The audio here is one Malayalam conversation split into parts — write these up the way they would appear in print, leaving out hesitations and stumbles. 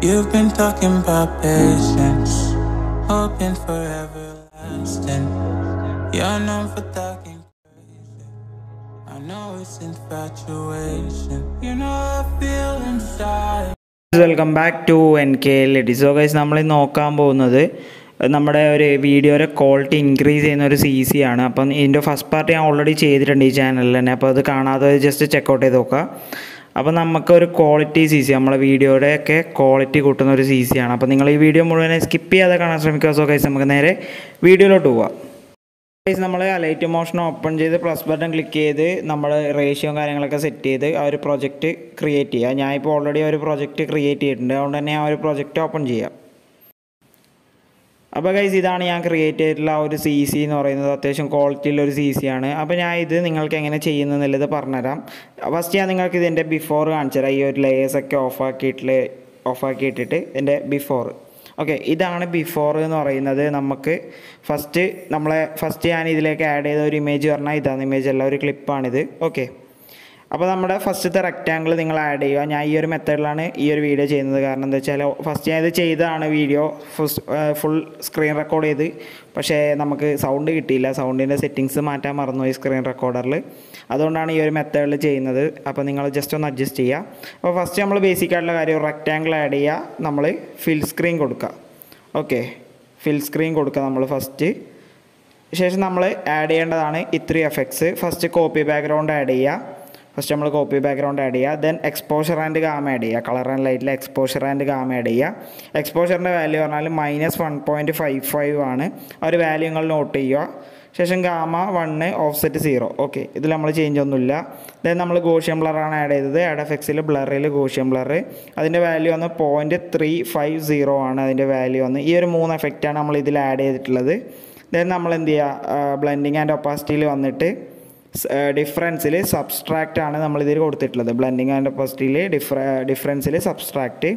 You've been talking about patience, hoping for everlasting. You're known for talking crazy. I know it's infatuation. You know I feel inside. Welcome back to NKL EDITS. So guys നമ്മൾ നോക്കാൻ പോകുന്നത് നമ്മുടെ ഒരു വീഡിയോയുടെ ക്വാളിറ്റി ഇൻക്രീസ് ചെയ്യുന്ന ഒരു CC ആണ്. അപ്പം ഇതിൻ്റെ ഫസ്റ്റ് പാർട്ട് ഞാൻ ഓൾറെഡി ചെയ്തിട്ടുണ്ട് ഈ ചാനലിൽ തന്നെ. അപ്പോൾ അത് കാണാതെ ജസ്റ്റ് ചെക്കൗട്ട് ചെയ്ത് നോക്കുക. അപ്പോൾ നമുക്കൊരു ക്വാളിറ്റി CC, നമ്മളെ വീഡിയോയുടെയൊക്കെ ക്വാളിറ്റി കൂട്ടുന്ന ഒരു CC ആണ്. അപ്പോൾ നിങ്ങൾ ഈ വീഡിയോ മുഴുവൻ സ്കിപ്പ് ചെയ്യാതെ കാണാൻ ശ്രമിക്കുക. സോ ഗൈസ് നമുക്ക് നേരെ വീഡിയോയിലോട്ട് പോവാം. നമ്മൾ അലൈറ്റ് മോഷൻ ഓപ്പൺ ചെയ്ത് പ്ലസ് ബട്ടൺ ക്ലിക്ക് ചെയ്ത് നമ്മൾ റേഷ്യോ കാര്യങ്ങളൊക്കെ സെറ്റ് ചെയ്ത് ആ ഒരു പ്രൊജക്റ്റ് ക്രിയേറ്റ് ചെയ്യുക. ഞാനിപ്പോൾ ഓൾറെഡി ഒരു പ്രൊജക്റ്റ് ക്രിയേറ്റ് ചെയ്തിട്ടുണ്ട്, അതുകൊണ്ട് തന്നെ ആ ഒരു പ്രൊജക്റ്റ് ഓപ്പൺ ചെയ്യാം. അപ്പോൾ ഗൈസ് ഇതാണ് ഞാൻ ക്രിയേറ്റ് ചെയ്തിട്ടുള്ള ആ ഒരു CC എന്ന് പറയുന്നത്. അത്യാവശ്യം ക്വാളിറ്റിയുള്ളൊരു CC ആണ്. അപ്പോൾ ഞാൻ ഇത് നിങ്ങൾക്ക് എങ്ങനെ ചെയ്യുന്നതെന്നുള്ളത് പറഞ്ഞുതരാം. ഫസ്റ്റ് ഞാൻ നിങ്ങൾക്ക് ഇതിൻ്റെ ബിഫോർ കാണിച്ചു തരാം. ഈ ഒരു ലെയേഴ്സൊക്കെ ഓഫാക്കിയിട്ടിട്ട് ഇതിൻ്റെ ബിഫോർ. ഓക്കെ, ഇതാണ് ബിഫോർ എന്ന് പറയുന്നത്. നമുക്ക് ഫസ്റ്റ് ഞാൻ ഇതിലേക്ക് ആഡ് ചെയ്ത ഒരു ഇമേജ് പറഞ്ഞാൽ ഇതാണ് ഇമേജ് അല്ല, ഒരു ക്ലിപ്പാണിത്. ഓക്കെ, അപ്പോൾ നമ്മുടെ ഫസ്റ്റത്തെ റെക്റ്റാങ്കിൾ നിങ്ങൾ ആഡ് ചെയ്യുക. ഞാൻ ഈ ഒരു മെത്തേഡിലാണ് ഈ ഒരു വീഡിയോ ചെയ്യുന്നത്. കാരണം എന്താ വെച്ചാൽ ഫസ്റ്റ് ഞാൻ ഇത് ചെയ്തതാണ് വീഡിയോ ഫുൾ സ്ക്രീൻ റെക്കോർഡ് ചെയ്ത്, പക്ഷേ നമുക്ക് സൗണ്ട് കിട്ടിയില്ല. സൗണ്ടിൻ്റെ സെറ്റിങ്സ് മാറ്റാൻ മറന്നുപോയി സ്ക്രീൻ റെക്കോർഡറിൽ. അതുകൊണ്ടാണ് ഈ ഒരു മെത്തേഡിൽ ചെയ്യുന്നത്. അപ്പോൾ നിങ്ങൾ ജസ്റ്റ് ഒന്ന് അഡ്ജസ്റ്റ് ചെയ്യുക. അപ്പോൾ ഫസ്റ്റ് നമ്മൾ ബേസിക് ആയിട്ടുള്ള കാര്യം റെക്റ്റാങ്കിൾ ആഡ് ചെയ്യുക, നമ്മൾ ഫിൽ സ്ക്രീൻ കൊടുക്കുക. ഓക്കെ, ഫിൽ സ്ക്രീൻ കൊടുക്കുക നമ്മൾ ഫസ്റ്റ്. ശേഷം നമ്മൾ ആഡ് ചെയ്യേണ്ടതാണ് ഇത്രയും effects. First copy background add ചെയ്യുക. Then exposure and gamma add ചെയ്യുക. കളർ ആൻഡ് ലൈറ്റിൽ എക്സ്പോഷർ ആൻഡ് ഗാമ ആഡ് ചെയ്യുക. എക്സ്പോഷറിൻ്റെ വാല്യൂ പറഞ്ഞാൽ -1.55 ആണ്. ആ ഒരു വാല്യൂ നിങ്ങൾ നോട്ട് ചെയ്യുക. ശേഷം ഗാമ 1, ഓഫ്സെറ്റ് 0. ഓക്കെ, ഇതിൽ നമ്മൾ ചേഞ്ച് ഒന്നുമില്ല. ദെൻ നമ്മൾ ഗോഷ്യൻ ബ്ലറാണ് ആഡ് ചെയ്തത്. ആഡ് എഫക്ട്സിൽ ബ്ലറിൽ ഗോഷ്യൻ ബ്ലർ, അതിൻ്റെ വാല്യൂ വന്ന് 0.350 ആണ്. അതിൻ്റെ വാല്യൂ വന്ന് ഈ ഒരു 3 എഫക്റ്റാണ് നമ്മൾ ഇതിൽ ആഡ് ചെയ്തിട്ടുള്ളത്. ദെൻ നമ്മൾ എന്ത് ചെയ്യുക, ബ്ലെൻഡിങ് ആൻഡ് ഒപ്പാസിറ്റിയിൽ വന്നിട്ട് ഡിഫറൻസിൽ സബ്സ്ട്രാക്റ്റ് ആണ് നമ്മളിതിൽ കൊടുത്തിട്ടുള്ളത്. ബ്ലെൻഡിങ് ആൻഡ് ഒപ്പാസിറ്റിയിൽ ഡിഫറൻസിൽ സബ്സ്ട്രാക്റ്റ്,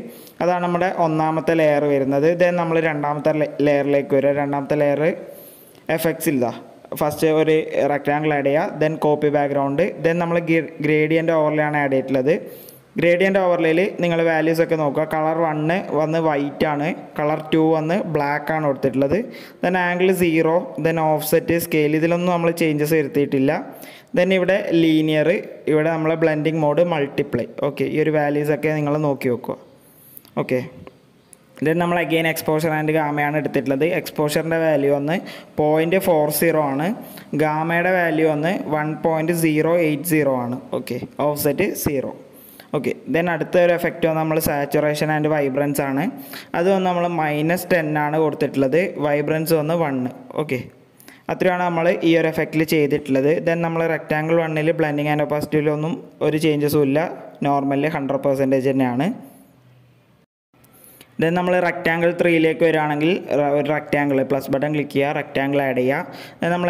അതാണ് നമ്മുടെ ഒന്നാമത്തെ ലെയർ വരുന്നത്. ദെൻ നമ്മൾ രണ്ടാമത്തെ ലെയറിലേക്ക് വരിക. രണ്ടാമത്തെ ലെയർ എഫക്ട്സിൽ ഫസ്റ്റ് ഒരു റെക്റ്റാങ്കിൾ ആഡ് ചെയ്യുക. Then copy background. ദെൻ നമ്മൾ ഗ്രേഡിയൻ്റ് ഓവർലെയാണ് ആഡ് ചെയ്തിട്ടുള്ളത്. ഗ്രേഡിയൻ്റ് ഓവർലേയിൽ നിങ്ങൾ വാല്യൂസൊക്കെ നോക്കുക. കളർ 1 വന്ന് വൈറ്റ് ആണ്, കളർ 2 വന്ന് ബ്ലാക്ക് ആണ് കൊടുത്തിട്ടുള്ളത്. Then angle 0, then offset, scale, ഇതിലൊന്നും നമ്മൾ ചേഞ്ചസ് വരുത്തിയിട്ടില്ല. ദെൻ ഇവിടെ ലീനിയർ, ഇവിടെ നമ്മൾ ബ്ലെൻഡിങ് മോഡ്, മൾട്ടിപ്ലൈ. ഓക്കെ, ഈ ഒരു വാല്യൂസൊക്കെ നിങ്ങൾ നോക്കി വെക്കുക. ഓക്കെ, ദെൻ നമ്മൾ അഗെയിൻ എക്സ്പോഷർ ആൻഡ് ഗാമയാണ് എടുത്തിട്ടുള്ളത്. എക്സ്പോഷറിൻ്റെ വാല്യൂ വന്ന് 0.40 ആണ്. ഗാമയുടെ വാല്യൂ വന്ന് 1.080 ആണ്. Okay, offset 0. ഓക്കെ, ദെൻ അടുത്ത ഒരു എഫക്റ്റ് വന്ന് നമ്മൾ സാച്ചുറേഷൻ ആൻഡ് വൈബ്രൻസ് ആണ്. അത് വന്ന് നമ്മൾ -10 ആണ് കൊടുത്തിട്ടുള്ളത്. വൈബ്രൻസ് വന്ന് 1. ഓക്കെ, അത്രയാണ് നമ്മൾ ഈ ഒരു എഫക്റ്റിൽ ചെയ്തിട്ടുള്ളത്. ദെൻ നമ്മൾ റെക്റ്റാങ്കിൾ 1ൽ ബ്ലെൻഡിങ് ആൻഡ് ഒപ്പാസിറ്റിയിലൊന്നും ഒരു ചേഞ്ചസും ഇല്ല. നോർമലി 100% തന്നെയാണ്. ദെൻ നമ്മൾ റെക്റ്റാങ്കിൾ 3ലേക്ക് വരികയാണെങ്കിൽ ഒരു റെക്റ്റാങ്കിൾ പ്ലസ് ബട്ടൺ ക്ലിക്ക് ചെയ്യുക, റെക്റ്റാങ്കിൾ ആഡ് ചെയ്യുക. ദെൻ നമ്മൾ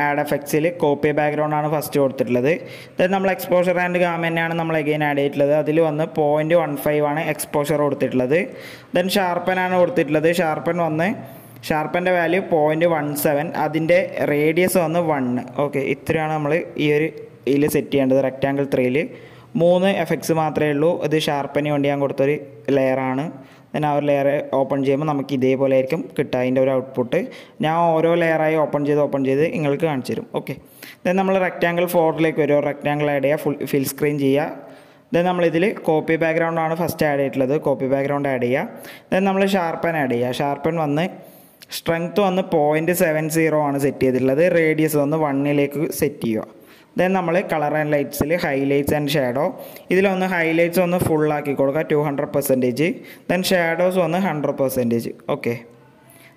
ആഡ് എഫക്ട്സിൽ കോപ്പി ബാക്ക്ഗ്രൗണ്ടാണ് ഫസ്റ്റ് കൊടുത്തിട്ടുള്ളത്. ദെൻ നമ്മൾ എക്സ്പോഷർ ആൻഡ് ഗാമ തന്നെയാണ് നമ്മൾ അഗെയിൻ ആഡ് ചെയ്തിട്ടുള്ളത്. അതിൽ വന്ന് 0.15 ആണ് എക്സ്പോഷർ കൊടുത്തിട്ടുള്ളത്. ദെൻ ഷാർപ്പൻ ആണ് കൊടുത്തിട്ടുള്ളത്. ഷാർപ്പൻ്റെ വാല്യൂ 0.17, അതിൻ്റെ റേഡിയസ് വന്ന് 1. ഓക്കെ, ഇത്രയാണ് നമ്മൾ ഈ ഒരു ഇതിൽ സെറ്റ് ചെയ്യേണ്ടത്. റെക്റ്റാങ്കിൾ 3ൽ 3 എഫക്ട്സ് മാത്രമേ ഉള്ളൂ. ഇത് ഷാർപ്പന് വേണ്ടി ഞാൻ കൊടുത്തൊരു ലെയറാണ്. ദെൻ ആ ഒരു ലെയർ ഓപ്പൺ ചെയ്യുമ്പോൾ നമുക്ക് ഇതേപോലെ ആയിരിക്കും കിട്ടുക അതിൻ്റെ ഒരു ഔട്ട്പുട്ട്. ഞാൻ ഓരോ ലെയറായി ഓപ്പൺ ചെയ്ത് നിങ്ങൾക്ക് കാണിച്ചു തരും. ഓക്കെ, ദെൻ നമ്മൾ റെക്റ്റാങ്കിൾ 4ലേക്ക് വരും. റെക്റ്റാങ്കിൾ ആഡ് ചെയ്യുക, ഫിൽ സ്ക്രീൻ ചെയ്യുക. ദെൻ നമ്മളിതിൽ കോപ്പി ബാക്ക്ഗ്രൗണ്ടാണ് ഫസ്റ്റ് ആഡ് ചെയ്തിട്ടുള്ളത്. കോപ്പി ബാക്ക്ഗ്രൗണ്ട് ആഡ് ചെയ്യുക. ദെൻ നമ്മൾ ഷാർപ്പൻ ആഡ് ചെയ്യുക. ഷാർപ്പൻ വന്ന് സ്ട്രെങ്ത്ത് വന്ന് 0.70 ആണ് സെറ്റ് ചെയ്തിട്ടുള്ളത്. റേഡിയസ് വന്ന് 1ലേക്ക് സെറ്റ് ചെയ്യുക. ദെൻ നമ്മൾ കളർ ആൻഡ് ലൈറ്റ്സിൽ ഹൈലൈറ്റ്സ് ആൻഡ് ഷാഡോ, ഇതിലൊന്ന് ഹൈലൈറ്റ്സ് ഒന്ന് ഫുള്ളാക്കി കൊടുക്കുക 200%. ദെൻ ഷാഡോസ് വന്ന് 100%. ഓക്കെ,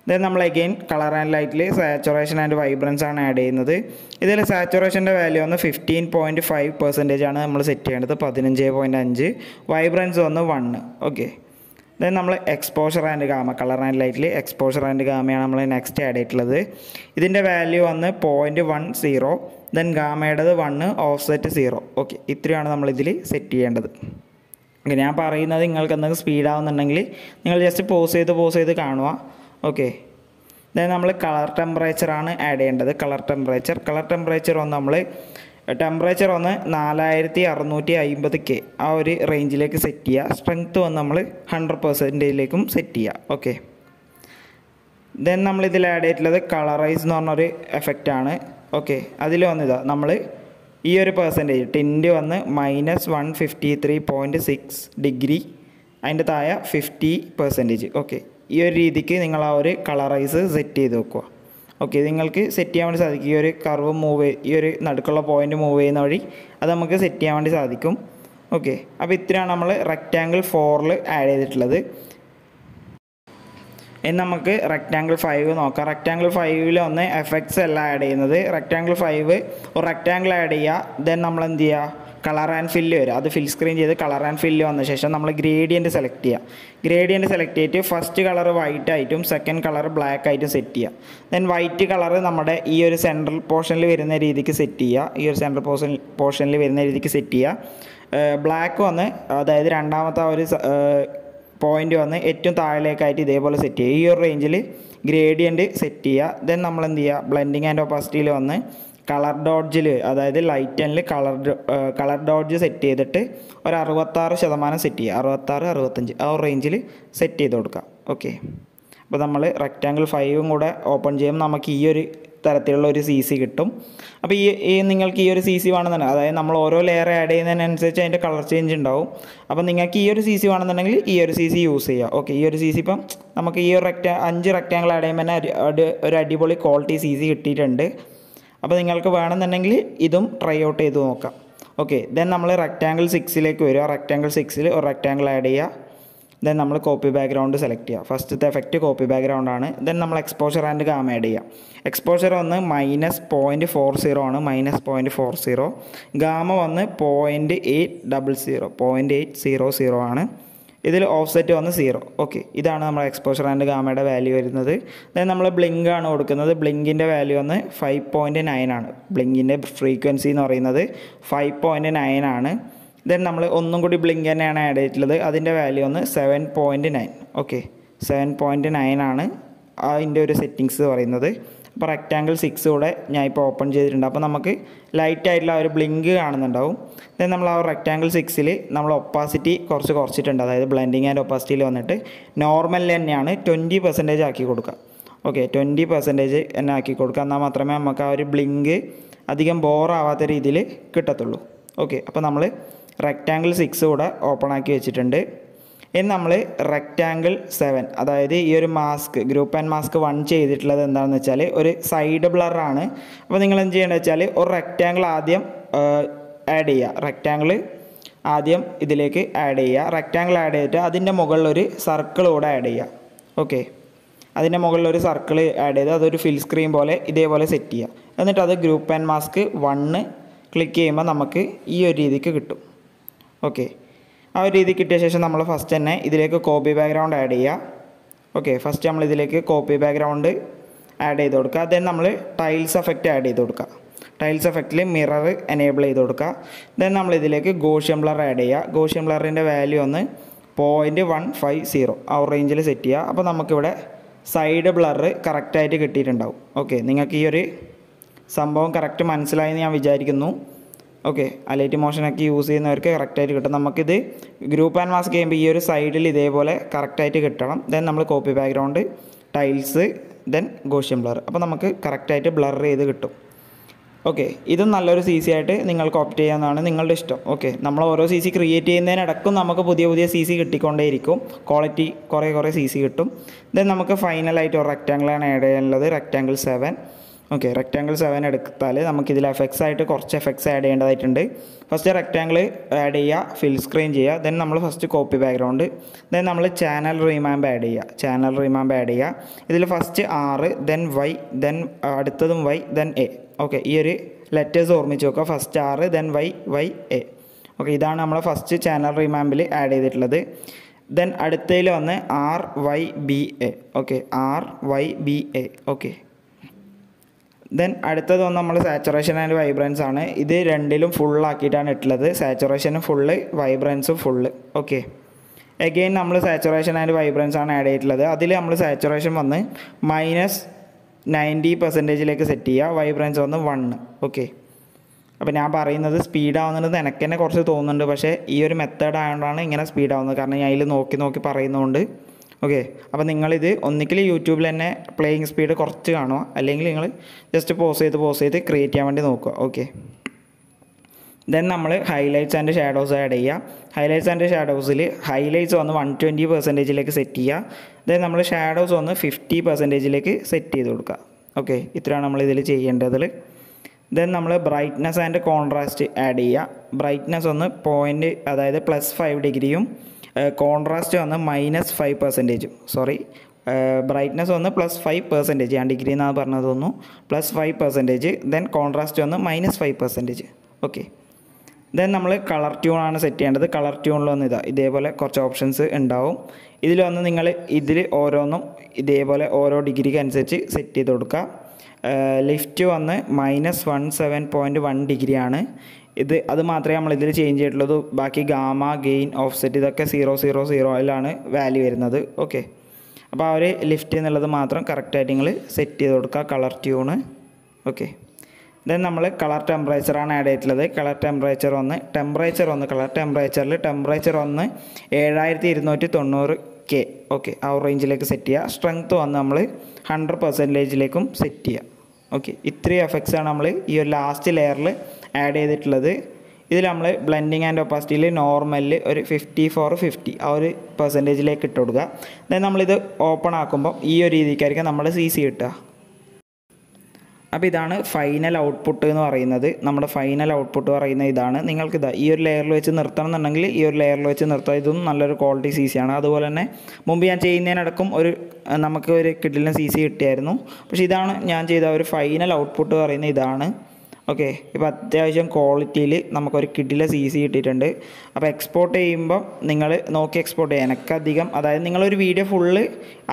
ദെൻ നമ്മൾ അഗെയിൻ കളർ ആൻഡ് ലൈറ്റിൽ സാച്ചുറേഷൻ ആൻഡ് വൈബ്രൻസ് ആണ് ആഡ് ചെയ്യുന്നത്. ഇതിൽ സാച്ചുറേഷൻ്റെ വാല്യൂ വന്ന് 15.5% ആണ് നമ്മൾ സെറ്റ് ചെയ്യേണ്ടത്, 15.5. വൈബ്രൻസ് വന്ന് 1. ഓക്കെ, ദെൻ നമ്മൾ exposure and gamma, colour and ലൈറ്റിൽ എക്സ്പോഷർ ആൻഡ് ഗാമയാണ് നമ്മൾ നെക്സ്റ്റ് ആഡ് ചെയ്തിട്ടുള്ളത്. ഇതിൻ്റെ വാല്യൂ വന്ന് 0.10. Then ഗാമയുടേത് 1, offset 0. ഓക്കെ, ഇത്രയാണ് നമ്മളിതിൽ സെറ്റ് ചെയ്യേണ്ടത്. ഓക്കെ, ഞാൻ പറയുന്നത് നിങ്ങൾക്ക് എന്തെങ്കിലും സ്പീഡാവുന്നുണ്ടെങ്കിൽ നിങ്ങൾ ജസ്റ്റ് പോസ് ചെയ്ത് കാണുക. ഓക്കെ, ദെൻ നമ്മൾ കളർ ടെമ്പറേച്ചറാണ് ആഡ് ചെയ്യേണ്ടത്. കളർ ടെമ്പറേച്ചർ വന്ന് നമ്മൾ ടെമ്പറേച്ചർ വന്ന് 4650K ആ ഒരു റേഞ്ചിലേക്ക് സെറ്റ് ചെയ്യുക. സ്ട്രെങ്ത്ത് വന്ന് നമ്മൾ 100%ലേക്കും സെറ്റ് ചെയ്യുക. ഓക്കെ, ദെൻ നമ്മളിതിൽ ആഡ് ചെയ്തിട്ടുള്ളത് കളറൈസ് എന്ന് പറഞ്ഞൊരു എഫക്റ്റാണ്. ഓക്കെ, അതിൽ വന്നിതാ നമ്മൾ ഈ ഒരു പെർസെൻറ്റേജ് ടിൻറ്റ് വന്ന് -153.6 ഡിഗ്രി, അതിൻ്റെ താഴെ 50%. ഓക്കെ, ഈ ഒരു രീതിക്ക് നിങ്ങൾ ആ ഒരു കളറൈസ് സെറ്റ് ചെയ്ത് വെക്കുക. ഓക്കെ, നിങ്ങൾക്ക് സെറ്റ് ചെയ്യാൻ വേണ്ടി സാധിക്കും. ഈ ഒരു കർവ് ഈ ഒരു നടുക്കുള്ള പോയിൻ്റ് മൂവ് ചെയ്യുന്ന വഴി അത് നമുക്ക് സെറ്റ് ചെയ്യാൻ വേണ്ടി സാധിക്കും. ഓക്കെ, അപ്പോൾ ഇത്രയാണ് നമ്മൾ റെക്റ്റാങ്കിൾ 4ൽ ആഡ് ചെയ്തിട്ടുള്ളത്. ഇനി നമുക്ക് റെക്റ്റാങ്കിൾ 5 നോക്കാം. റെക്റ്റാങ്കിൾ 5ൽ ഒന്ന് എഫക്ട്സ് അല്ല ആഡ് ചെയ്യുന്നത്. റെക്റ്റാങ്കിൾ 5 ഒരു റെക്റ്റാങ്കിൾ ആഡ് ചെയ്യുക, ദെൻ നമ്മൾ എന്ത് ചെയ്യുക, കളർ ആൻഡ് ഫില്ല് വരും. അത് ഫിൽ സ്ക്രീൻ ചെയ്ത് കളർ ആൻഡ് ഫില്ല് വന്ന ശേഷം നമ്മൾ ഗ്രേഡിയൻറ്റ് സെലക്ട് ചെയ്യുക. ഗ്രേഡിയൻറ്റ് സെലക്ട് ചെയ്തിട്ട് ഫസ്റ്റ് കളർ വൈറ്റ് ആയിട്ടും സെക്കൻഡ് കളർ ബ്ലാക്ക് ആയിട്ടും സെറ്റ് ചെയ്യുക. ദെൻ വൈറ്റ് കളർ നമ്മുടെ ഈ ഒരു സെൻട്രൽ പോർഷനിൽ വരുന്ന രീതിക്ക് സെറ്റ് ചെയ്യുക. ഈ ഒരു സെൻട്രൽ പോർഷനിൽ വരുന്ന രീതിക്ക് സെറ്റ് ചെയ്യുക. ബ്ലാക്ക് വന്ന് അതായത് രണ്ടാമത്തെ ആ ഒരു പോയിൻ്റ് വന്ന് ഏറ്റവും താഴേക്കായിട്ട് ഇതേപോലെ സെറ്റ് ചെയ്യുക. ഈ ഒരു റേഞ്ചിൽ ഗ്രേഡിയൻറ്റ് സെറ്റ് ചെയ്യുക. ദെൻ നമ്മൾ എന്ത് ചെയ്യുക, ബ്ലെൻഡിങ് ആൻഡ് ഒപ്പാസിറ്റിയിൽ വന്ന് കളർ ഡോഡ്ജിൽ, അതായത് ലൈറ്റ് ആൻഡിൽ കളർ ഡോഡ്ജ് സെറ്റ് ചെയ്തിട്ട് ഒരു 66% സെറ്റ് ചെയ്യുക. 66-65 ആ ഒരു റേഞ്ചിൽ സെറ്റ് ചെയ്ത് കൊടുക്കുക. ഓക്കെ, അപ്പോൾ നമ്മൾ റെക്റ്റാങ്കിൾ 5 കൂടെ ഓപ്പൺ ചെയ്യുമ്പോൾ നമുക്ക് ഈ ഒരു തരത്തിലുള്ള ഒരു CC കിട്ടും. അപ്പോൾ ഈ നിങ്ങൾക്ക് ഈ ഒരു CC വേണമെന്നുണ്ടെങ്കിൽ, അതായത് നമ്മൾ ഓരോ ലെയർ ആഡ് ചെയ്യുന്നതിനനുസരിച്ച് അതിൻ്റെ കളർ ചേഞ്ച് ഉണ്ടാവും. അപ്പോൾ നിങ്ങൾക്ക് ഈ ഒരു CC വേണമെന്നുണ്ടെങ്കിൽ ഈ ഒരു CC യൂസ് ചെയ്യുക. ഓക്കെ, ഈ ഒരു CC ഇപ്പം നമുക്ക് ഈ ഒരു 5 റെക്റ്റാങ്കിൾ ആഡ് ചെയ്യുമ്പോൾ തന്നെ ഒരു അടിപൊളി ക്വാളിറ്റി CC കിട്ടിയിട്ടുണ്ട്. അപ്പോൾ നിങ്ങൾക്ക് വേണമെന്നുണ്ടെങ്കിൽ ഇതും ട്രൈ ഔട്ട് ചെയ്ത് നോക്കാം. ഓക്കെ, ദെൻ നമ്മൾ റെക്റ്റാങ്കിൾ 6ലേക്ക് വരിക. റെക്റ്റാങ്കിൾ 6ൽ ഒരു റെക്റ്റാങ്കിൾ ആഡ് ചെയ്യുക. ദെൻ നമ്മൾ കോപ്പി ബാക്ക്ഗ്രൗണ്ട് സെലക്ട് ചെയ്യുക. ഫസ്റ്റത്തെ എഫക്റ്റ് കോപ്പി ബാക്ക്ഗ്രൗണ്ടാണ്. ദെൻ നമ്മൾ എക്സ്പോഷർ ആൻഡ് ഗാമ ആഡ് ചെയ്യുക. എക്സ്പോഷർ വന്ന് -0.40 ആണ്, -0.40. ഗാമ വന്ന് 0.800 ആണ്. ഇതിൽ ഓഫ്സെറ്റ് വന്ന് 0. ഓക്കെ, ഇതാണ് നമ്മുടെ എക്സ്പോഷർ ആൻഡ് ഗാമയുടെ വാല്യൂ വരുന്നത്. ദെൻ നമ്മൾ ബ്ലിങ്ക് ആണ് കൊടുക്കുന്നത്. ബ്ലിങ്കിൻ്റെ വാല്യൂ വന്ന് 5.9 ആണ്. ബ്ലിങ്കിൻ്റെ ഫ്രീക്വൻസി എന്ന് പറയുന്നത് 5.9 ആണ്. ദെൻ നമ്മൾ ഒന്നും കൂടി ബ്ലിങ്ക് തന്നെയാണ് ആഡ് ചെയ്തിട്ടുള്ളത്. അതിൻ്റെ വാല്യൂ വന്ന് 7.9. ഓക്കെ, 7.9 ആണ് അതിൻ്റെ ഒരു സെറ്റിങ്സ് പറയുന്നത്. അപ്പോൾ റെക്റ്റാങ്കിൾ 6 കൂടെ ഞാൻ ഇപ്പോൾ ഓപ്പൺ ചെയ്തിട്ടുണ്ട്. അപ്പോൾ നമുക്ക് ലൈറ്റ് ആയിട്ടുള്ള ഒരു ബ്ലിങ്ക് കാണുന്നുണ്ടാവും. ദെൻ നമ്മൾ ആ റെക്റ്റാങ്കിൾ 6ൽ നമ്മൾ ഒപ്പാസിറ്റി കുറച്ചിട്ടുണ്ട്. അതായത് ബ്ലെൻഡിങ് ആൻഡ് ഒപ്പാസിറ്റിയിൽ വന്നിട്ട് നോർമൽ തന്നെയാണ് 20% ആക്കി കൊടുക്കുക. ഓക്കെ, 20% തന്നെ ആക്കി കൊടുക്കുക. എന്നാൽ മാത്രമേ നമുക്ക് ആ ഒരു ബ്ലിങ്ക് അധികം ബോറാവാത്ത രീതിയിൽ കിട്ടത്തുള്ളൂ. ഓക്കെ, അപ്പോൾ നമ്മൾ റെക്റ്റാങ്കിൾ 6 കൂടെ ഓപ്പൺ ആക്കി വെച്ചിട്ടുണ്ട്. ഇനി നമ്മൾ റെക്റ്റാങ്കിൾ 7, അതായത് ഈ ഒരു മാസ്ക് ഗ്രൂപ്പ് ആൻഡ് മാസ്ക് 1 ചെയ്തിട്ടുള്ളത് എന്താണെന്ന് വെച്ചാൽ ഒരു സൈഡ് ബ്ലറാണ്. അപ്പോൾ നിങ്ങൾ എന്ത് ചെയ്യേണ്ടത് വെച്ചാൽ ഒരു റെക്റ്റാങ്കിൾ ആദ്യം ആഡ് ചെയ്യുക. റെക്റ്റാങ്കിൾ ആദ്യം ഇതിലേക്ക് ആഡ് ചെയ്യുക. റെക്റ്റാങ്കിൾ ആഡ് ചെയ്തിട്ട് അതിൻ്റെ മുകളിൽ ഒരു സർക്കിൾ കൂടെ ആഡ് ചെയ്യുക. ഓക്കെ, അതിൻ്റെ മുകളിൽ ഒരു സർക്കിൾ ആഡ് ചെയ്ത് അതൊരു ഫിൽ സ്ക്രീൻ പോലെ ഇതേപോലെ സെറ്റ് ചെയ്യുക. എന്നിട്ട് അത് ഗ്രൂപ്പ് ആൻഡ് മാസ്ക് 1 ക്ലിക്ക് ചെയ്യുമ്പോൾ നമുക്ക് ഈ ഒരു രീതിക്ക് കിട്ടും. ഓക്കെ, ആ ഒരു രീതി കിട്ടിയ ശേഷം നമ്മൾ ഫസ്റ്റ് തന്നെ ഇതിലേക്ക് കോപ്പി ബാക്ക്ഗ്രൗണ്ട് ആഡ് ചെയ്യുക. ഓക്കെ, ഫസ്റ്റ് നമ്മൾ ഇതിലേക്ക് കോപ്പി ബാക്ക്ഗ്രൗണ്ട് ആഡ് ചെയ്ത് കൊടുക്കുക. ദെൻ നമ്മൾ ടൈൽസ് എഫക്റ്റ് ആഡ് ചെയ്ത് കൊടുക്കുക. ടൈൽസ് എഫക്റ്റിൽ മിറർ എനേബിൾ ചെയ്ത് കൊടുക്കുക. ദെൻ നമ്മൾ ഇതിലേക്ക് ഗോഷ്യൻ ബ്ലർ ആഡ് ചെയ്യുക. ഗോഷ്യൻ ബ്ലറിൻ്റെ വാല്യൂ ഒന്ന് 0.150 ആ റേഞ്ചിൽ സെറ്റ് ചെയ്യുക. അപ്പോൾ നമുക്കിവിടെ സൈഡ് ബ്ലർ കറക്റ്റായിട്ട് കിട്ടിയിട്ടുണ്ടാവും. ഓക്കെ, നിങ്ങൾക്ക് ഈ ഒരു സംഭവം കറക്റ്റ് മനസ്സിലായെന്ന് ഞാൻ വിചാരിക്കുന്നു. ഓക്കെ, അലൈറ്റ് മോഷനൊക്കെ യൂസ് ചെയ്യുന്നവർക്ക് കറക്റ്റായിട്ട് കിട്ടും. നമുക്കിത് ഗ്രൂപ്പ് ആൻഡ് മാസ്ക് ചെയ്യുമ്പോൾ ഈ ഒരു സൈഡിൽ ഇതേപോലെ കറക്റ്റായിട്ട് കിട്ടണം. ദെൻ നമ്മൾ copy background, tiles, then Gaussian blur. അപ്പോൾ നമുക്ക് കറക്റ്റായിട്ട് ബ്ലർ ചെയ്ത് കിട്ടും. ഓക്കെ, ഇതും നല്ലൊരു CC ആയിട്ട് നിങ്ങൾക്ക് ഓപ്റ്റ് ചെയ്യാവുന്നതാണ്, നിങ്ങളുടെ ഇഷ്ടം. ഓക്കെ, നമ്മൾ ഓരോ CC ക്രിയേറ്റ് ചെയ്യുന്നതിനിടക്കും നമുക്ക് പുതിയ CC കിട്ടിക്കൊണ്ടേയിരിക്കും. ക്വാളിറ്റി കുറേ CC കിട്ടും. ദെൻ നമുക്ക് ഫൈനലായിട്ട് ഒരു റെക്റ്റാങ്കിളാണ് ആഡ് ചെയ്യാനുള്ളത്, റെക്റ്റാങ്കിൾ 7. ഓക്കെ, റെക്റ്റാങ്കിൾ 7 എടുത്താൽ നമുക്കിതിൽ എഫക്ട്സ് ആയിട്ട് കുറച്ച് എഫക്ട്സ് ആഡ് ചെയ്യേണ്ടതായിട്ടുണ്ട്. ഫസ്റ്റ് റെക്റ്റാങ്കിൾ ആഡ് ചെയ്യുക, ഫിൽ സ്ക്രീൻ ചെയ്യുക. ദെൻ നമ്മൾ ഫസ്റ്റ് കോപ്പി ബാക്ക്ഗ്രൗണ്ട്, ദെൻ നമ്മൾ ചാനൽ റീമാമ്പ് ആഡ് ചെയ്യുക. ഇതിൽ first R, then Y, then അടുത്തതും Y, ദെൻ A. ഓക്കെ, ഈ ഒരു ലെറ്റേഴ്സ് ഓർമ്മിച്ച് നോക്കുക. First R, then Y, A. Okay, ഇതാണ് നമ്മൾ ഫസ്റ്റ് ചാനൽ റീമാമ്പിൽ ആഡ് ചെയ്തിട്ടുള്ളത്. ദെൻ അടുത്തതിൽ വന്ന് RYBA. Okay, RYBA. Okay, then അടുത്തത് വന്ന് നമ്മൾ സാച്ചുറേഷൻ ആൻഡ് വൈബ്രൻസ് ആണ്. ഇത് രണ്ടിലും ഫുള്ളാക്കിയിട്ടാണ് ഇട്ടുള്ളത്. സാച്ചുറേഷനും ഫുള്ള്, വൈബ്രൻസും ഫുള്ള്. ഓക്കെ, എഗെയിൻ നമ്മൾ സാച്ചുറേഷൻ ആൻഡ് വൈബ്രൻസ് ആണ് ആഡ് ചെയ്തിട്ടുള്ളത്. അതിൽ നമ്മൾ സാച്ചുറേഷൻ വന്ന് -90%ലേക്ക് സെറ്റ് ചെയ്യുക. വൈബ്രൻസ് വന്ന് 1. ഓക്കെ, അപ്പോൾ ഞാൻ പറയുന്നത് സ്പീഡാവുന്നത് എനിക്ക് തന്നെ കുറച്ച് തോന്നുന്നുണ്ട്, പക്ഷേ ഈ ഒരു മെത്തേഡ് ആയതുകൊണ്ടാണ് ഇങ്ങനെ സ്പീഡാവുന്നത്, കാരണം ഞാൻ അതിൽ നോക്കി പറയുന്നതുകൊണ്ട്. ഓക്കെ, അപ്പോൾ നിങ്ങളിത് ഒന്നിക്കൽ യൂട്യൂബിൽ തന്നെ പ്ലേയിങ് സ്പീഡ് കുറച്ച് കാണുക, അല്ലെങ്കിൽ നിങ്ങൾ ജസ്റ്റ് പോസ് ചെയ്ത് ക്രിയേറ്റ് ചെയ്യാൻ വേണ്ടി നോക്കുക. ഓക്കെ, ദെൻ നമ്മൾ ഹൈലൈറ്റ്സ് ആൻഡ് ഷാഡോസ് ആഡ് ചെയ്യുക. ഹൈലൈറ്റ്സ് ആൻഡ് ഷാഡോസിൽ ഹൈലൈറ്റ്സ് വന്ന് 120% സെറ്റ് ചെയ്യുക. ദെൻ നമ്മൾ ഷാഡോസ് വന്ന് 50% സെറ്റ് ചെയ്ത് കൊടുക്കുക. ഓക്കെ, ഇത്രയാണ് നമ്മളിതിൽ ചെയ്യേണ്ടത്. ദെൻ നമ്മൾ ബ്രൈറ്റ്നസ് ആൻഡ് കോൺട്രാസ്റ്റ് ആഡ് ചെയ്യുക. ബ്രൈറ്റ്നസ് ഒന്ന് അതായത് +5 ഡിഗ്രിയും കോൺട്രാസ്റ്റ് വന്ന് -5%. സോറി, ബ്രൈറ്റ്നസ് വന്ന് +5%, ഞാൻ ഡിഗ്രി എന്നാണ് പറഞ്ഞത് തോന്നുന്നു, +5%. ദെൻ കോൺട്രാസ്റ്റ് വന്ന് -5%. ഓക്കെ, ദെൻ നമ്മൾ കളർ ട്യൂണാണ് സെറ്റ് ചെയ്യേണ്ടത്. കളർ ട്യൂണിൽ വന്ന് ഇതേപോലെ കുറച്ച് ഓപ്ഷൻസ് ഉണ്ടാവും. ഇതിൽ വന്ന് നിങ്ങൾ ഓരോന്നും ഇതേപോലെ ഓരോ ഡിഗ്രിക്ക് അനുസരിച്ച് സെറ്റ് ചെയ്ത് കൊടുക്കുക. ലിഫ്റ്റ് വന്ന് -107.1 ഡിഗ്രിയാണ്. അത് മാത്രമേ നമ്മളിതിൽ ചേഞ്ച് ചെയ്തിട്ടുള്ളൂ. ബാക്കി ഗാമ, ഗെയിൻ, ഓഫ്സെറ്റ് ഇതൊക്കെ 000 വാല്യൂ വരുന്നത്. ഓക്കെ, അപ്പോൾ ആ ഒരു ലിഫ്റ്റ് എന്നുള്ളത് മാത്രം കറക്റ്റായിട്ട് നിങ്ങൾ സെറ്റ് ചെയ്ത് കൊടുക്കുക, കളർ ട്യൂണ്. ഓക്കെ, ദെൻ നമ്മൾ കളർ ടെമ്പറേച്ചറാണ് ആഡ് ചെയ്തിട്ടുള്ളത്. കളർ ടെമ്പറേച്ചർ വന്ന് കളർ ടെമ്പറേച്ചർ വന്ന് 7290K. ഓക്കെ, ആ റേഞ്ചിലേക്ക് സെറ്റ് ചെയ്യുക. സ്ട്രെങ്ത്ത് വന്ന് നമ്മൾ 100%ലേക്കും സെറ്റ് ചെയ്യുക. ഓക്കെ, ഇത്രയും എഫക്ട്സാണ് നമ്മൾ ഈ ഒരു ലാസ്റ്റ് ലെയറിൽ ആഡ് ചെയ്തിട്ടുള്ളത്. ഇതിൽ നമ്മൾ ബ്ലെൻഡിങ് ആൻഡ് ഒപ്പാസിറ്റിയിൽ നോർമലിൽ ഒരു 54-50 ആ ഒരു പെർസെൻറ്റേജിലേക്ക് ഇട്ട് കൊടുക്കുക. ദെൻ നമ്മളിത് ഓപ്പൺ ആക്കുമ്പോൾ ഈ ഒരു രീതിക്കായിരിക്കും നമ്മുടെ CC കിട്ടുക. അപ്പോൾ ഇതാണ് ഫൈനൽ ഔട്ട്പുട്ട് എന്ന് പറയുന്നത്. നമ്മുടെ ഫൈനൽ ഔട്ട്പുട്ട് പറയുന്നത് ഇതാണ്. നിങ്ങൾക്കിതാ ഈ ഒരു ലെയറിൽ വെച്ച് നിർത്തണം എന്നുണ്ടെങ്കിൽ ഈ ഒരു ലെയറിൽ വെച്ച് നിർത്തുക. ഇതും നല്ലൊരു ക്വാളിറ്റി CC ആണ്. അതുപോലെ തന്നെ മുമ്പ് ഞാൻ ചെയ്യുന്നതിനടക്കം നമുക്ക് ഒരു കിഡിലിന് CC കിട്ടിയായിരുന്നു. പക്ഷേ ഇതാണ് ഞാൻ ചെയ്ത ഒരു ഫൈനൽ ഔട്ട്പുട്ട് പറയുന്നത് ഇതാണ്. ഓക്കെ, ഇപ്പോൾ അത്യാവശ്യം ക്വാളിറ്റിയിൽ നമുക്കൊരു കിഡിലെ CC കിട്ടിയിട്ടുണ്ട്. അപ്പോൾ എക്സ്പോർട്ട് ചെയ്യുമ്പോൾ നിങ്ങൾ നോക്കി എക്സ്പോർട്ട് ചെയ്യുക. എനിക്കധികം, അതായത് നിങ്ങളൊരു വീഡിയോ ഫുള്ള്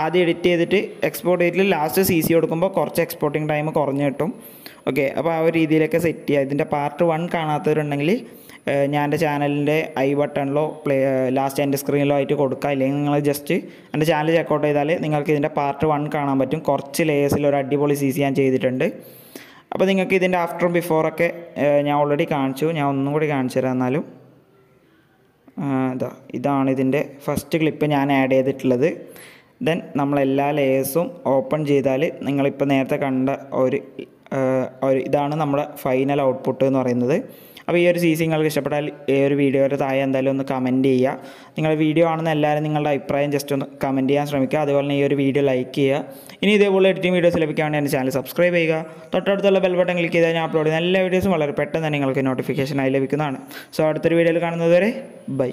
ആദ്യം എഡിറ്റ് ചെയ്തിട്ട് എക്സ്പോർട്ട് ചെയ്തിട്ട് ലാസ്റ്റ് CC കൊടുക്കുമ്പോൾ കുറച്ച് എക്സ്പോർട്ടിങ് ടൈം കുറഞ്ഞ് കിട്ടും. ഓക്കെ, അപ്പോൾ ആ ഒരു രീതിയിലൊക്കെ സെറ്റ് ചെയ്യുക. ഇതിൻ്റെ പാർട്ട് 1 കാണാത്തവരുണ്ടെങ്കിൽ ഞാൻ എൻ്റെ ചാനലിൻ്റെ ഐ ബട്ടണിലോ ലാസ്റ്റ് എൻ്റെ സ്ക്രീനിലോ ആയിട്ട് കൊടുക്കുക. അല്ലെങ്കിൽ നിങ്ങൾ ജസ്റ്റ് എൻ്റെ ചാനൽ ചെക്കൗട്ട് ചെയ്താൽ നിങ്ങൾക്ക് ഇതിൻ്റെ പാർട്ട് 1 കാണാൻ പറ്റും. കുറച്ച് ലേയേഴ്സിൽ ഒരു അടിപൊളി CC ഞാൻ ചെയ്തിട്ടുണ്ട്. അപ്പോൾ നിങ്ങൾക്ക് ഇതിൻ്റെ ആഫ്റ്ററും ബിഫോറൊക്കെ ഞാൻ ഓൾറെഡി കാണിച്ചു. ഞാൻ ഒന്നും കൂടി കാണിച്ചു തരാം. എന്നാലും ഇതാണ് ഇതിൻ്റെ ഫസ്റ്റ് ക്ലിപ്പ് ഞാൻ ആഡ് ചെയ്തിട്ടുള്ളത്. ദെൻ നമ്മളെല്ലാ ലേയേഴ്സും ഓപ്പൺ ചെയ്താൽ നിങ്ങളിപ്പോൾ നേരത്തെ കണ്ട ഇതാണ് നമ്മുടെ ഫൈനൽ ഔട്ട്പുട്ട് എന്ന് പറയുന്നത്. അപ്പോൾ ഈ ഒരു CC നിങ്ങൾക്ക് ഇഷ്ടപ്പെട്ടാൽ ഈ ഒരു വീഡിയോയുടെ താഴെ എന്തായാലും ഒന്ന് കമൻറ്റ് ചെയ്യുക. നിങ്ങൾ വീഡിയോ ആണെന്ന് എല്ലാവരും നിങ്ങളുടെ അഭിപ്രായം ജസ്റ്റ് ഒന്ന് കമൻറ്റ് ചെയ്യാൻ ശ്രമിക്കുക. അതുപോലെ തന്നെ ഈ ഒരു വീഡിയോ ലൈക്ക് ചെയ്യുക. ഇനി ഇതേപോലെ എഡിറ്റിംഗ് വീഡിയോസ് ലഭിക്കാൻ വേണ്ടി എൻ്റെ ചാനൽ സബ്സ്ക്രൈബ് ചെയ്യുക. തൊട്ടടുത്തുള്ള ബെൽ ബട്ടൺ ക്ലിക്ക് ചെയ്താൽ ഞാൻ അപ്ലോഡ് ചെയ്യുന്ന എല്ലാ വീഡിയോസും വളരെ പെട്ടെന്ന് തന്നെ നിങ്ങൾക്ക് നോട്ടിഫിക്കേഷനായി ലഭിക്കുന്നതാണ്. സോ അടുത്തൊരു വീഡിയോയിൽ കാണുന്നത് വരെ ബൈ.